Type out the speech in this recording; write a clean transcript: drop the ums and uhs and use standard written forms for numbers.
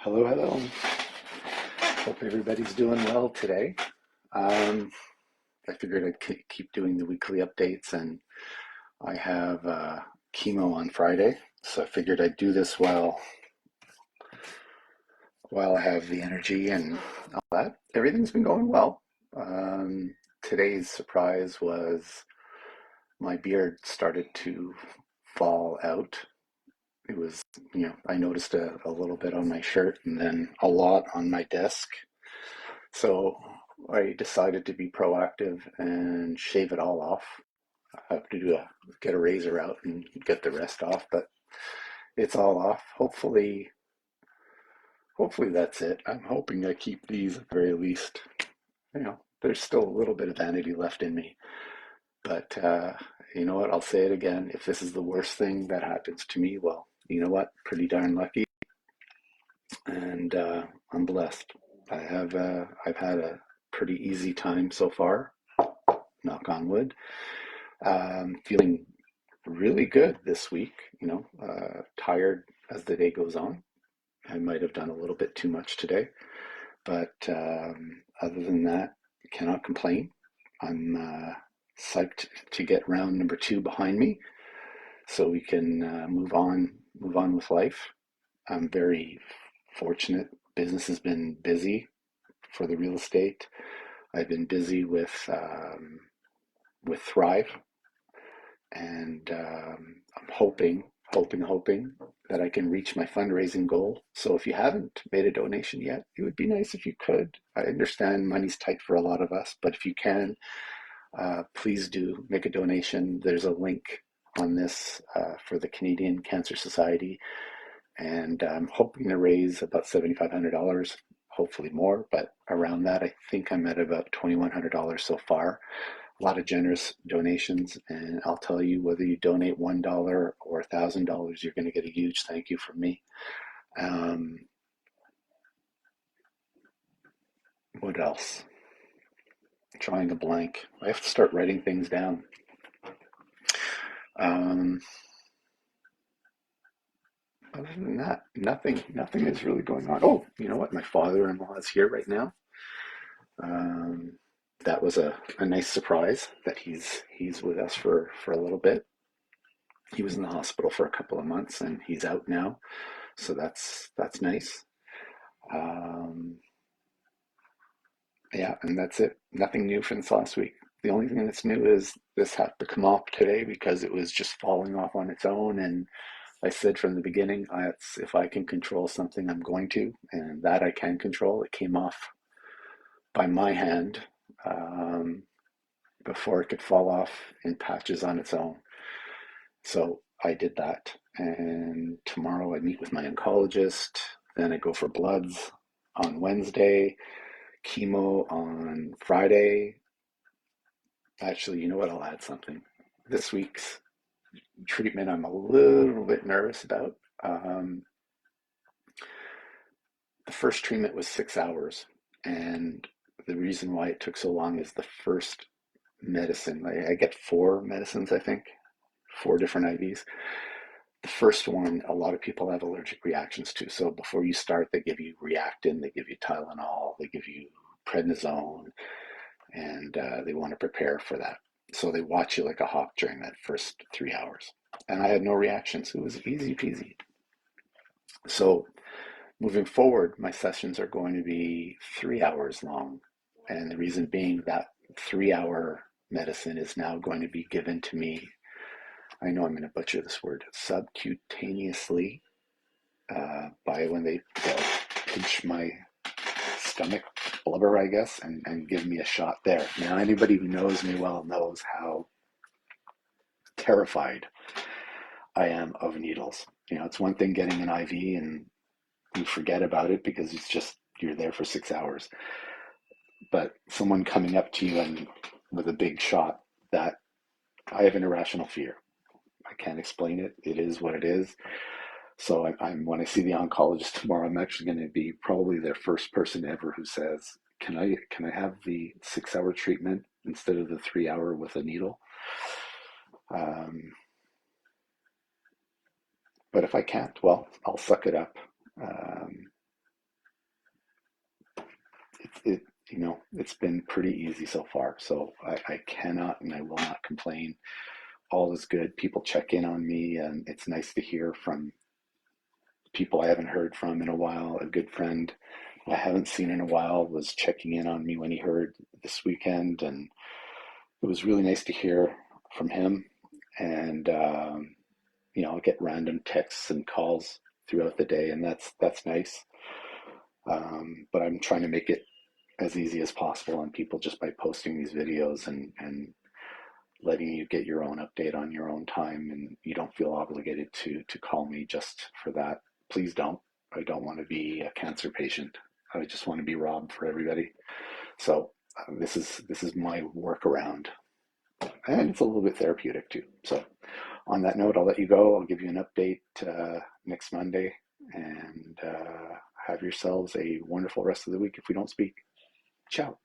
Hello, hello. Hope everybody's doing well today. Um, I figured I'd keep doing the weekly updates, and I have chemo on Friday, so I figured I'd do this while I have the energy and all that. Everything's been going well. Today's surprise was my beard started to fall out. It was, I noticed a little bit on my shirt and then a lot on my desk. So I decided to be proactive and shave it all off. I have to get a razor out and get the rest off, but it's all off. Hopefully that's it. I'm hoping I keep these at the very least. There's still a little bit of vanity left in me, but you know what? I'll say it again. If this is the worst thing that happens to me, well, you know what? Pretty darn lucky, and I'm blessed. I've had a pretty easy time so far. Knock on wood. Feeling really good this week, tired as the day goes on. I might have done a little bit too much today, but other than that, cannot complain. I'm psyched to get round number two behind me so we can move on with life. I'm very fortunate. Business has been busy for the real estate. I've been busy with Thrive, and I'm hoping that I can reach my fundraising goal. So if you haven't made a donation yet, it would be nice if you could. I understand money's tight for a lot of us, but if you can, please do make a donation. There's a link on this for the Canadian Cancer Society, and I'm hoping to raise about $7,500, hopefully more, but around that, I think I'm at about $2,100 so far. A lot of generous donations, and I'll tell you, whether you donate $1 or $1,000, you're going to get a huge thank you from me. Um, what else? Drawing a blank. I have to start writing things down. Um, Other than that, nothing is really going on. Oh, you know what? My father-in-law is here right now. Um, that was a nice surprise that he's with us for a little bit. He was in the hospital for a couple of months and he's out now, so that's nice. Um, yeah, and that's it. Nothing new since last week. The only thing that's new is this had to come off today because it was just falling off on its own. And I said from the beginning, if I can control something, I'm going to, and that I can control. It came off by my hand um, before it could fall off in patches on its own. So I did that. And tomorrow I meet with my oncologist. Then I go for bloods on Wednesday, chemo on Friday. Actually, you know what? I'll add something. This week's treatment, I'm a little bit nervous about. The first treatment was 6 hours. And the reason why it took so long is the first medicine. I get four medicines, I think, four different IVs. The first one, a lot of people have allergic reactions to. So before you start, they give you Reactin, they give you Tylenol, they give you prednisone, and they want to prepare for that. So they watch you like a hawk during that first 3 hours. And I had no reactions. It was easy peasy. So moving forward, my sessions are going to be 3 hours long. And the reason being that 3 hour medicine is now going to be given to me. I know I'm going to butcher this word, subcutaneously, by when they pinch my stomach blubber, I guess, and give me a shot there. Now, anybody who knows me well knows how terrified I am of needles. It's one thing getting an IV and you forget about it because you're there for 6 hours. But someone coming up to you and with a big shot, that I have an irrational fear. I can't explain it. It is what it is. So I'm when I see the oncologist tomorrow, I'm actually going to be probably their first person ever who says, "Can I have the 6 hour treatment instead of the 3 hour with a needle?" Um, but if I can't, well, I'll suck it up. Um, it it's been pretty easy so far. So I cannot and I will not complain. All is good. People check in on me, and it's nice to hear from people I haven't heard from in a while. A good friend I haven't seen in a while was checking in on me when he heard this weekend, and it was really nice to hear from him. And I get random texts and calls throughout the day, and that's nice. But I'm trying to make it as easy as possible on people just by posting these videos and letting you get your own update on your own time, and you don't feel obligated to call me just for that. Please don't. I don't want to be a cancer patient. I just want to be Rob for everybody. So this is my workaround, and it's a little bit therapeutic too. So on that note, I'll let you go. I'll give you an update next Monday, and have yourselves a wonderful rest of the week if we don't speak. Ciao.